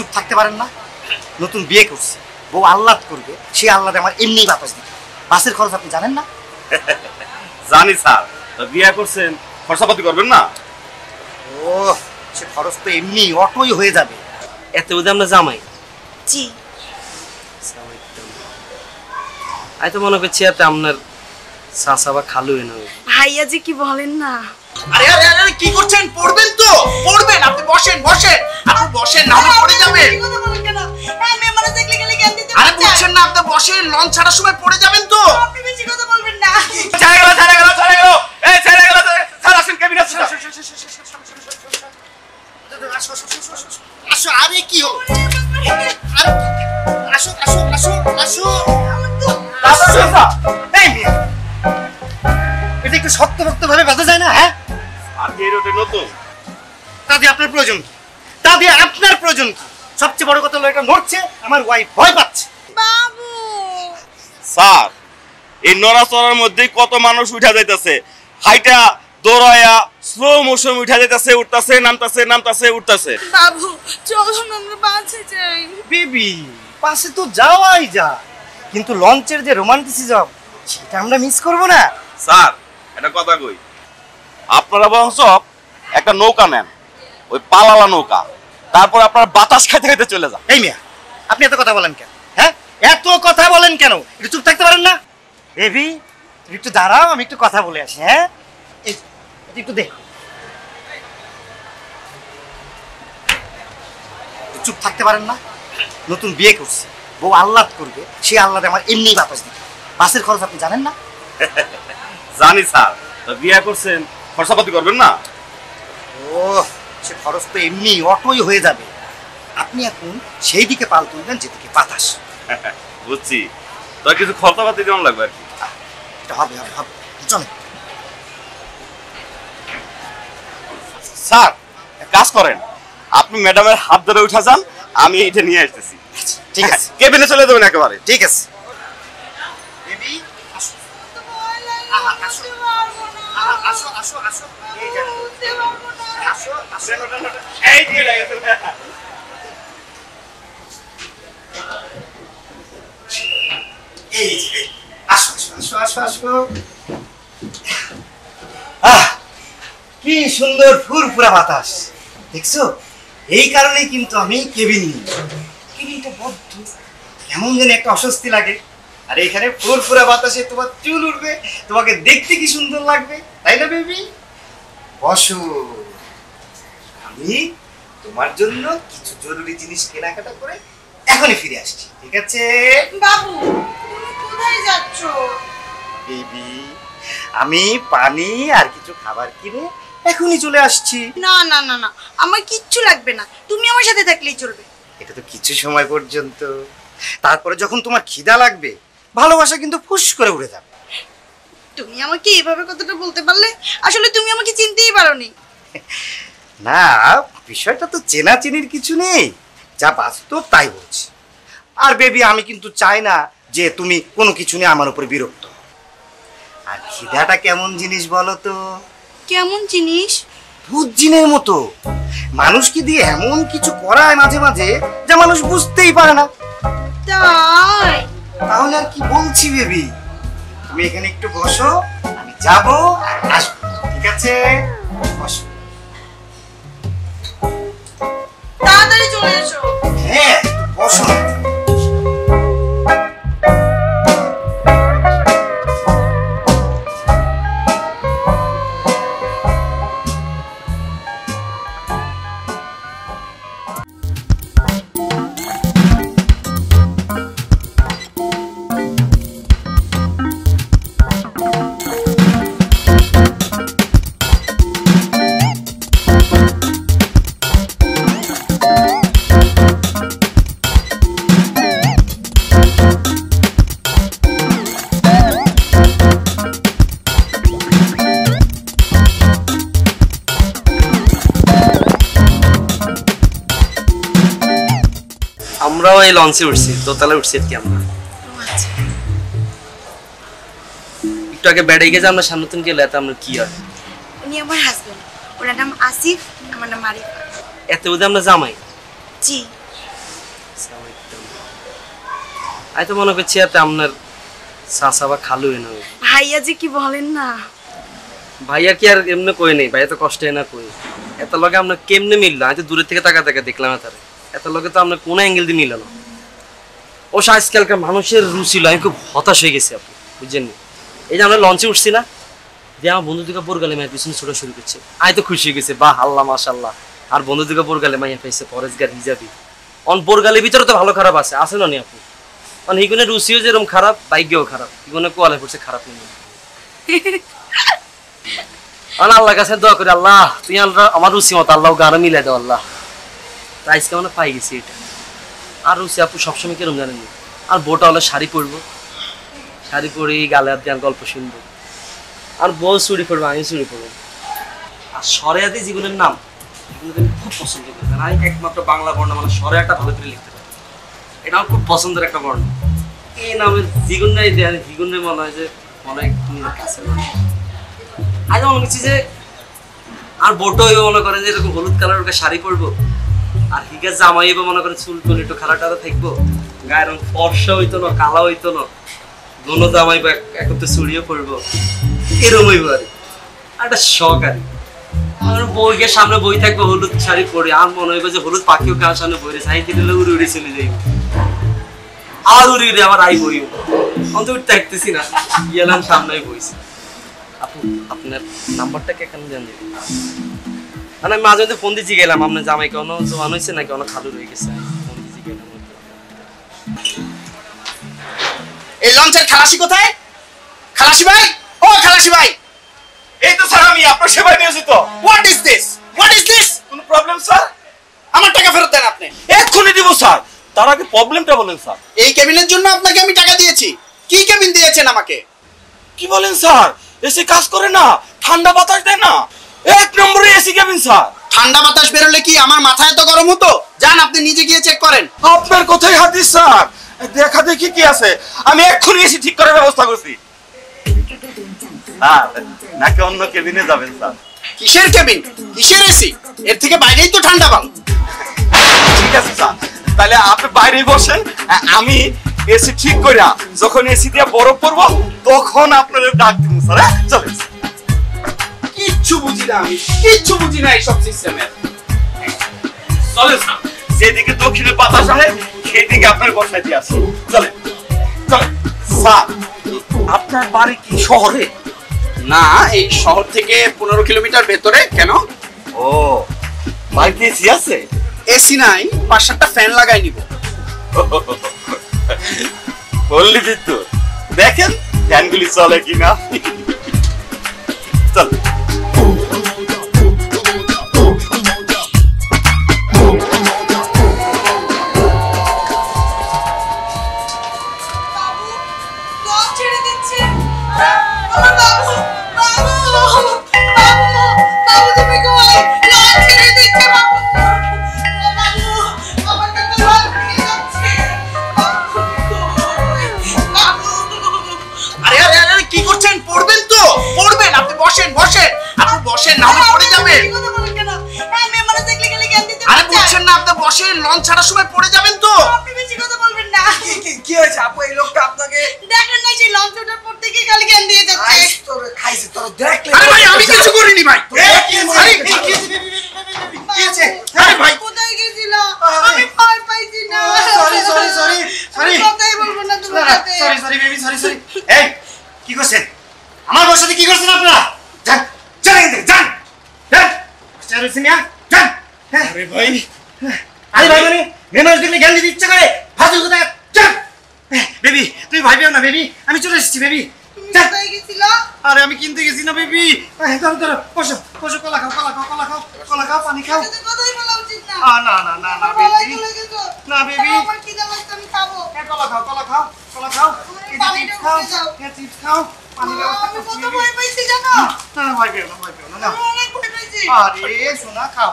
চুপ থাকতে পারেন না? নতুন বিয়ে করছে, বউ আহ্লাদ করবে, সেই আহ্লাদে আমার এমনি বাতাস দিবে। বাসের খরচ আপনি জানেন না? জানি স্যার, বিয়ে করছেন, খরচাপাতি করবেন না? ও, সে খরচ তো এমনি অটোই হয়ে যাবে। এত বুঝে আমরা জামাই? জি। আমি তো মনে করছি এতে আপনার চাচা বা খালু এনে ভাইয়া যে কি বলেন না। আরে আরে আরে কি করছেন? পড়বেন তো? পড়বেন, আপনি বসেন বসেন, আপনি বসেন, না হলে পড়ে যাবেন। আরে বুঝছেন না, আপনি বসেন, লঞ্চ ছাড়ার সময় পড়ে যাবেন তো। আপনি বেশি কথা বলবেন না। ছেড়ে গেল ছেড়ে গেল ছেড়ে গেল, এই ছেড়ে গেল, স্যার আসেন ক্যাবিনেট। আসো, আরে কি হলো? আসো আসো আসো আসো। এই মিয়া, এটা একটু শক্ত ভক্ত ভাবে বাঁধা যায় না? হ্যাঁ, আর কি এই রোডে নতুন? তা দিয়ে আপনার প্রয়োজন কি? তা দিয়ে আপনার প্রয়োজন কি? সবচেয়ে বড় কথা হলো এটা নড়ছে, আমার ওয়াইফ ভয় পাচ্ছে। বাবু স্যার, এই নড়াচড়ার মধ্যেই কত মানুষ উঠা যাইতেছে, হাইটা দৌড়ায়া স্লো মোশন উঠা যাইতেছে, উঠতেছে নামতেছে, নামতেছে উঠতেছে। বাবু চলুন আমরা বাঁচে যাই। বেবি, পাশে তো যাওয়াই যায়, কিন্তু লঞ্চের যে রোমান্টিসিজম সেটা আমরা মিস করব না। স্যার, একটা কথা কই, আপনারা বরঞ্চ একটা নৌকা নেন, ওই পালালা নৌকা, তারপর আপনার বাতাস খাইতে খাইতে চলে যান। এই মিয়া, আপনি এত কথা বলেন কেন? হ্যাঁ, এত কথা বলেন কেন? একটু চুপ থাকতে পারেন না? বেবি, তুমি একটু দাঁড়াও, আমি একটু কথা বলে আসি। হ্যাঁ, এই একটু দেখো। চুপ থাকতে পারেন না? নতুন বিয়ে করছে, বউ আহ্লাদ করবে, সেই আহ্লাদে আমার এমনি বাতাস দিবে। বাসের খরচ আপনি জানেন না? জানি স্যার, বিয়ে করছেন, খরচাপাতি করবেন না? ও, সে খরচ তো এমনি অটোই হয়ে যাবে। আপনি এখন সেই দিকে পাল তুলবেন যেদিকে বাতাস। বুঝছি, তোর কিছু খরচাপাতি কেমন লাগবে আর কি? এটা হবে হবে হবে, চলে। স্যার, এক কাজ করেন, আপনি ম্যাডামের হাত ধরে উঠা যান, আমি এটা নিয়ে আসতেছি। ঠিক আছে, কেবিনে চলে যাবেন একেবারে। ঠিক আছে। বেবি, আসো। আহা, আসো। আহা, আসো আসো আসো। এই যে, আসো আসো। এই দিয়ে লাগেছে। এই যে, আসো আসো আসো আসো। আহ, কি সুন্দর ফুরফুরা বাতাস দেখছো? এই কারণেই কিন্তু আমি কেবিন নিই। কেবিনটা বদ্ধ, কেমন যেন একটা অস্বস্তি লাগে। আর এখানে ফুরফুরা বাতাসে তোমার চুল উঠবে, তোমাকে দেখতে কি সুন্দর লাগবে, তাই না বেবি? বসো, আমি তোমার জন্য কিছু জরুরি জিনিস কেনাকাটা করে এখনই ফিরে আসছি, ঠিক আছে? বাবু তুমি কোথায় যাচ্ছ? বেবি, আমি পানি আর কিছু খাবার কিনে এখনই চলে আসছি। না না না না, আমার কিচ্ছু লাগবে না, তুমি আমার সাথে থাকলেই চলবে। এটা তো কিছু সময় পর্যন্ত, তারপরে যখন তোমার খিদা লাগবে, ভালোবাসা কিন্তু ফুস করে উড়ে যাবে। তুমি আমাকে এইভাবে কথাটা বলতে পারলে? আসলে তুমি আমাকে চিনতেই পারোনি। না, বিষয়টা তো চেনাচিনির কিছু নেই, যা বাস্তব তাই বলছি। আর বেবি, আমি কিন্তু চাই না যে তুমি কোনো কিছু নিয়ে আমার উপরে বিরক্ত হও। আর খিদাটা কেমন জিনিস বলো তো? কেমন জিনিস? ভূত জিনের মতো, মানুষকে দিয়ে এমন কিছু করায় মাঝে মাঝে যা মানুষ বুঝতেই পারে না। তাই? তাহলে আর কি বলছি বেবি, তুমি এখানে একটু বসো, আমি যাবো আর আসবো, ঠিক আছে? বসো। তাড়াতাড়ি চলে এসো। হ্যাঁ, একটু বসো। আমরাও এই লঞ্চে উঠছি, দোতলা উঠছি আর কি। আমরা একটু আগে বেড়ে গেছে, আমরা সামনে গেলে এত আমরা কি হয়? উনি আমার হাজবেন্ড, ওনার নাম আসিফ, আমার নাম আরিফা। এত বুঝে আমরা জামাই? জি। আমি তো মনে করছি আপনি আপনার চাচা বা খালু এনে ভাইয়া যে কি বলেন না। ভাইয়া কি আর এমনি কই নেই, ভাইয়া তো কষ্ট না কই। এত লগে আপনার কেমনে মিললো? আমি তো দূরের থেকে তাকা দেখলাম তার এত লগে তো আপনার কোন অ্যাঙ্গেল দিয়ে মিলানো। ও আজকালকার মানুষের রুচি, আমি খুব হতাশ হয়ে গেছি আপনি বুঝছেন। এই যে আমরা লঞ্চে উঠছি না, যে আমার বন্ধু দিকে বোরগালে মায়ের পিছনে ছোটা শুরু করছে, আমি তো খুশি হয়ে গেছি, বাহ আল্লাহ মাশাআল্লাহ। আর বন্ধু দিকে বোরগালে মাইয়া পাইছে পরেশগার হিজাবি। অন বোরগালের ভিতরে তো ভালো খারাপ আছে না নি আপনি? কারণ হিগুনের রুচিও যেরকম খারাপ, বাইকেও খারাপ, হিগুনে কোয়ালে পড়ছে খারাপ নেই। আল্লাহর কাছে দোয়া করি, আল্লাহ তুই আমার রুচি মতো আল্লাহ গাড়ি মিলাই দাও আল্লাহ। তাই আজকে আমরা পাই গেছি এটা। আর রুচি আপু সবসময় কেরম জানেন, আর বউটা হলে শাড়ি পরবো, শাড়ি পরে গালে হাত দিয়ে গল্প শুনবো, আর বউ চুরি পরবো, আমি চুরি পরবো। আর সরেয়াদি জীবনের নাম এগুলো আমি খুব পছন্দ করি, কারণ আমি একমাত্র বাংলা বর্ণমালা সরেয়াটা ভালো করে লিখতে পারি। এটা আমার খুব পছন্দের একটা বর্ণ। এই নামের দ্বিগুণটাই দেয়, দ্বিগুণে মনে হয় যে মনে হয় কাছে আজ মনে করছি যে আর বউটা হইবে মনে করেন যে এরকম হলুদ কালার শাড়ি পরবো, আর হিগা জামাই হইবে মনে করেন চুল টুল একটু খালা টালা থাকবো, গায়ের রং ফর্সা হইতো না, কালা হইতো না, দোনো জামাই একত্রে চুড়িও পরবো, এরম হইব আর একটা শখ আর আমার বইকে সামনে বই থাকবো হলুদ শাড়ি পরে, আর মনে হইবে যে হলুদ পাখিও কার সামনে বই রে সাইতে দিলে উড়ে উড়ে চলে যাইব, আর উড়ে উড়ে আমার আই বইব, অন্ত উঠতে থাকতেছি না, গেলাম সামনে বইছি। আপু আপনার নাম্বারটা কে কেন জান দিবেন? আমি মাঝে মধ্যে ফোন দিয়ে জিগেলাম আপনার জামাই কোনো জোয়ান হয়েছে নাকি অনেক খালু রয়ে গেছে, ফোন দিয়ে জিগেলাম। এই লঞ্চের খালাসি কোথায়? খালাসি ভাই, ও খালাসি ভাই। এই তো স্যার, আমি আপনার সেবায় নিয়োজিত। What is this? What is this? কোনো প্রবলেম স্যার? আমার টাকা ফেরত দেন আপনি। এক্ষুনি দিব স্যার। তার আগে প্রবলেমটা বলেন স্যার। এই কেবিনের জন্য আপনাকে আমি টাকা দিয়েছি। কি কেবিন দিয়েছেন আমাকে? কি বলেন স্যার? এসি কাজ করে না, ঠান্ডা বাতাস দেয় না, এক নম্বরে এসি কেবিন স্যার। ঠান্ডা বাতাস বেরোলে কি আমার মাথা এত গরম হতো? যান আপনি নিজে গিয়ে চেক করেন। আপনার কথাই হাদিস স্যার। দেখা দেখি কি আছে, আমি এক্ষুনি এসি ঠিক করার ব্যবস্থা করছি। স্যার নাকি অন্য কেবিনে যাবেন স্যার? কিসের কেবিন, কিসের এসি? এর থেকে বাইরেই তো ঠান্ডা পাবো। ঠিক আছে স্যার, তাহলে আপনি বাইরেই বসেন, আমি এসি ঠিক কইরা যখন এসি দিয়ে বরফ পড়বো তখন আপনাদের ডাক দিব স্যার। চলেন। কিচ্ছু বুঝি না আমি, কিচ্ছু বুঝি না এইসব সিস্টেমের। চলেন স্যার, যেদিকে দক্ষিণে বাতাস আসে সেদিকে আপনার বসাই দিয়ে আসি। চলেন চলেন। স্যার আপনার বাড়ি কি শহরে? না, এই শহর থেকে 15 কিলোমিটার ভেতরে। কেন? ও বাড়িতে এসি আছে? এসি নাই, 5-7টা ফ্যান লাগাই নিব। বললি বিদ্যুৎ, দেখেন ফ্যানগুলি চলে কিনা। চল। আরে আরে আরে কি করছেন? পড়বেন তো, পড়বেন। আপনি বসেন বসেন, আপনি বসেন, না হলে পড়ে যাবেন। আরে বুঝছেন না, আপনি বসেন, লঞ্চ ছাড়ার সময় পড়ে যাবেন তো। আপনি বেশি কথা বলবেন না। কি হয়েছে আপু? এই লোকটা আপনাকে দেখেন না সেই লঞ্চ ওঠার পর থেকে খালি জ্ঞান দিয়ে যাচ্ছে। খাইছে তোর দেখলে। আরে ভাই আমি কিছু করিনি ভাই। আরে কি হয়েছে? আরে ভাই কোথায় গেছিল? আমি ভয় পাইছি না। সরি কথাই বলবো না তোমার সাথে। Sorry baby, sorry. এই কি করছেন? আমার বউর সাথে কি করছেন আপনারা? যান যান এখান থেকে, যান যান। চার হয়েছে মিয়া, যান। আরে ভাই, আরে ভাই মানে মেয়ে মানুষ দেখলে জ্ঞান দিতে ইচ্ছা করে, ফাজল কোথায়, যান। বেবি তুমি ভয় পেও না বেবি, আমি চলে এসেছি বেবি। তুমি কোথায় গেছিল? আরে আমি কিনতে গেছি না বেবি। ধরো বসো বসো, কলা খাও, পানি খাও। এটা তো কথাই বলা উচিত না। না আমার গলায় বেবি, চলে গেছো। না বেবি। আমার খিদে লাগছে, আমি খাবো। কলা খাও, এই যে পানিটা চিপস খাও, মুখে দাও। চিপস খাও, পানি ব্যবস্থা আমি করছি কত বেবি। ভয় পাইছি জানো? না ভয় পেও না, আমি অনেক ভয় পাইছি। আরে শোনা, খাও।